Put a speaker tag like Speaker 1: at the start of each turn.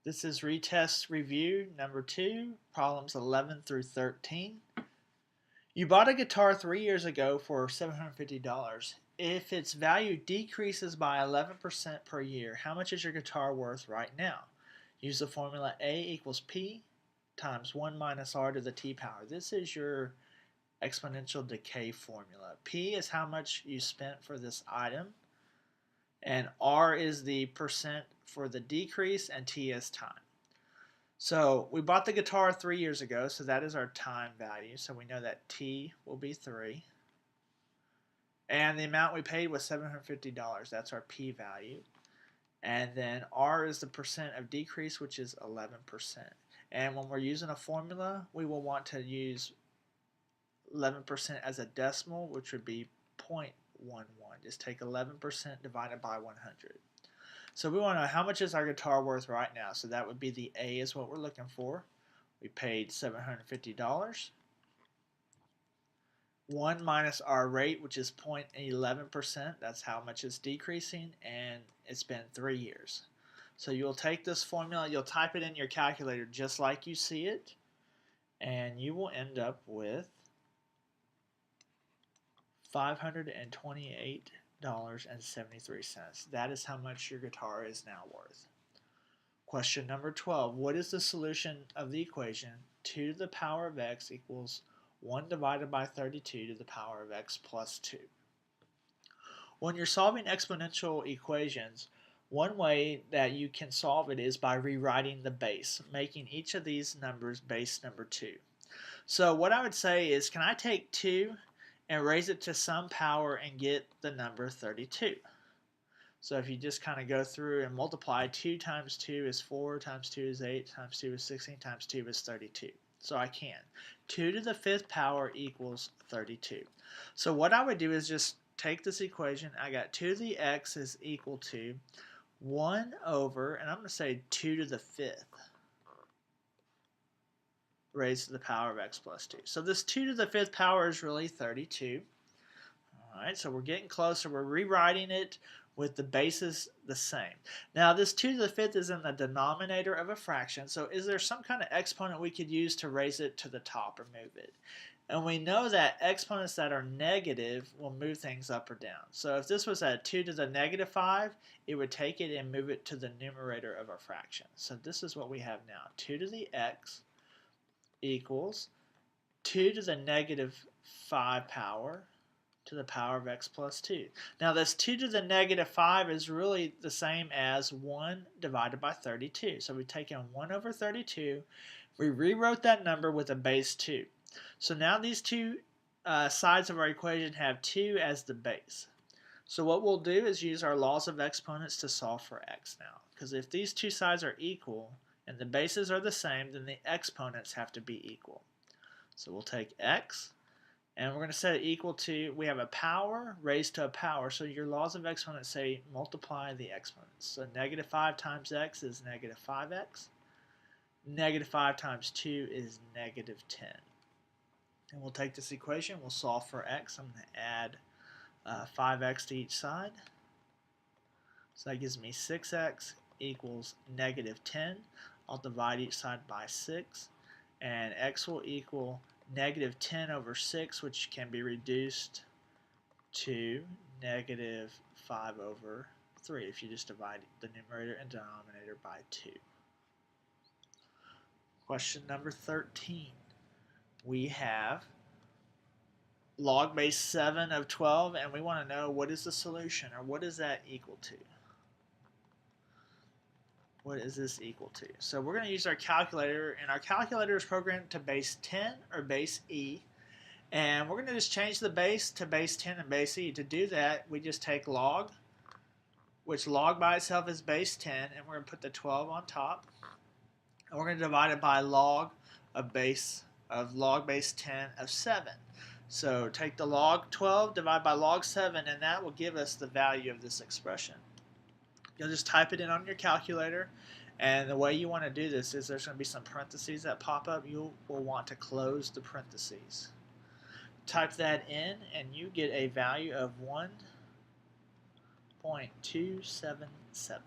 Speaker 1: This is retest review number 2, problems 11 through 13. You bought a guitar 3 years ago for $750. If its value decreases by 11% per year, how much is your guitar worth right now? Use the formula A equals P times 1 minus R to the T power. This is your exponential decay formula. P is how much you spent for this item, and R is the percent for the decrease, and T is time. So we bought the guitar 3 years ago, so that is our time value. So we know that T will be 3. And the amount we paid was $750. That's our P value. And then R is the percent of decrease, which is 11%. And when we're using a formula, we will want to use 11% as a decimal, which would be 0.11. Just take 11% divided by 100. So we want to know how much is our guitar worth right now. So that would be the A is what we're looking for. We paid $750. 1 minus our rate, which is 0.11%. That's how much it's decreasing, and it's been 3 years. So you'll take this formula, you'll type it in your calculator just like you see it, and you will end up with $528.73. That is how much your guitar is now worth. Question number 12. What is the solution of the equation 2 to the power of x equals 1 divided by 32 to the power of x plus 2? When you're solving exponential equations, one way that you can solve it is by rewriting the base, making each of these numbers base number 2. So what I would say is, can I take 2 and raise it to some power and get the number 32? So if you just kind of go through and multiply, 2 times 2 is 4, times 2 is 8, times 2 is 16, times 2 is 32. So I can. 2 to the 5th power equals 32. So what I would do is just take this equation. I got 2 to the x is equal to 1 over, and I'm going to say 2 to the 5th raised to the power of x plus 2. So this 2 to the 5th power is really 32. Alright, so we're getting closer. We're rewriting it with the bases the same. Now this 2 to the 5th is in the denominator of a fraction, so is there some kind of exponent we could use to raise it to the top or move it? And we know that exponents that are negative will move things up or down. So if this was at 2 to the negative 5, it would take it and move it to the numerator of a fraction. So this is what we have now. 2 to the x equals 2 to the negative 5 power to the power of x plus 2. Now this 2 to the negative 5 is really the same as 1 divided by 32. So we take in 1 over 32. We rewrote that number with a base 2. So now these two sides of our equation have 2 as the base. So what we'll do is use our laws of exponents to solve for x now. Because if these two sides are equal and the bases are the same, then the exponents have to be equal. So we'll take x, and we're going to set it equal to, we have a power raised to a power, so your laws of exponents say multiply the exponents. So negative 5 times x is negative 5x. Negative 5 times 2 is negative 10. And we'll take this equation, we'll solve for x. I'm going to add 5x to each side. So that gives me 6x equals negative 10. I'll divide each side by 6, and x will equal negative 10 over 6, which can be reduced to negative 5 over 3 if you just divide the numerator and denominator by 2. Question number 13. We have log base 7 of 12, and we want to know what is the solution, or what is that equal to? What is this equal to? So we're going to use our calculator, and our calculator is programmed to base 10 or base E, and we're going to just change the base to base 10 and base E. To do that, we just take log, which log by itself is base 10, and we're going to put the 12 on top, and we're going to divide it by log of log base 10 of 7. So take the log 12, divide by log 7, and that will give us the value of this expression. You'll just type it in on your calculator, and the way you want to do this is there's going to be some parentheses that pop up. You will want to close the parentheses. Type that in, and you get a value of 1.277.